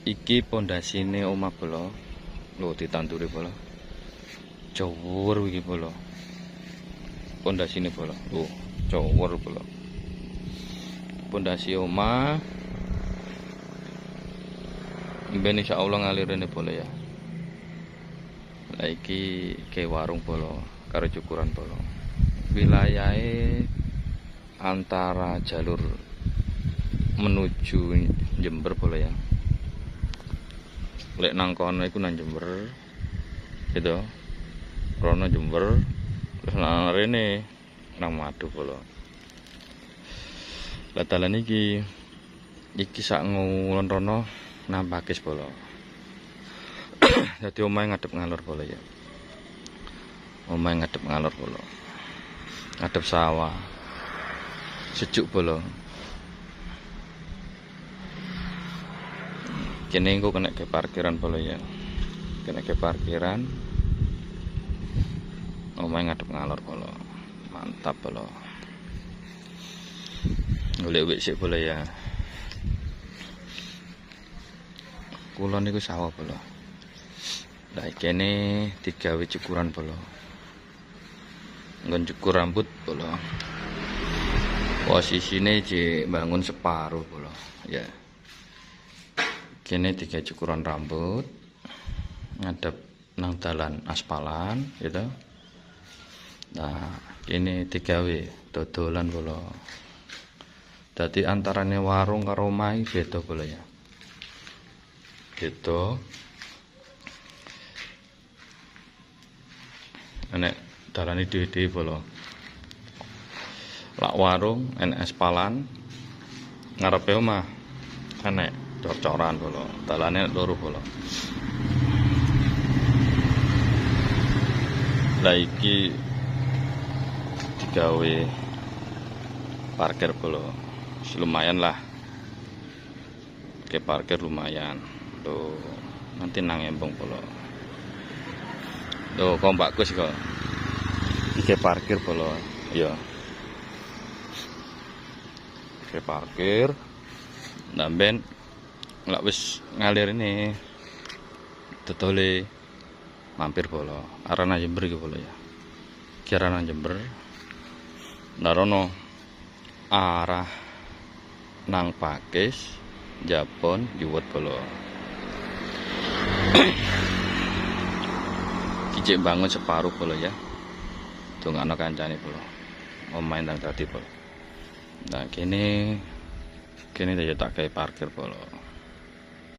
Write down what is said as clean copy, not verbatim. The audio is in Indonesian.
Iki pondasine omah bola. Lho ditanduri bola. Jowur iki bola. Pondasine bola. Lho, jowur bola. Pondasi omah. Ben insyaallah ngalirene bola ya. Lah iki ke warung bola karo cukuran bola. Wilayahe antara jalur menuju Jember bola ya. Lek nang kono iku nang Jember. Gitu. Rono Jember. Terus nang rene nang Madu bola. Lah dalan iki sak ngulon rono nang Pakis bola. Dadi omahe ngadep ngalor bola ya. Omahe ngadep ngalor bola. Ngadep sawah. Sejuk bola. Kene engko kena ke parkiran bola ya. Kena ke parkiran. Omahe ngadep ngalor bola. Mantap bola. Golek wik sik bola ya. Kulon niku sawah bola. Lah kene digawe cukuran bola. Nggon cukur rambut bola. Posisine bangun separuh bola ya. Kene tiga cukuran rambut ngadep nang dalan aspalan gitu. Nah, ini digawe dodolan bola. Dadi antarane warung karo omah beda bola ya. Gitu. Enek dalane dhewe-dhewe bola. Lak warung enek aspalan ngarepe omah enek cor-coran bola. Dalane loro bola. Lah iki digawe parkir bola. Lumayan lah. Ke parkir lumayan. Tuh, nanti nang embong bola. Tuh, kompak Gus kok. Iki parkir bola. Iya. Ke parkir. Namben lak wis ngalir ini tetole mampir bola arana Jember iki bola ya kirana Jember narono arah nang Pakis Japon juwet bola kicik bangun separuh bola ya dongakno kancane bola mau main nang tadi bola nah kene tak kayak parkir bola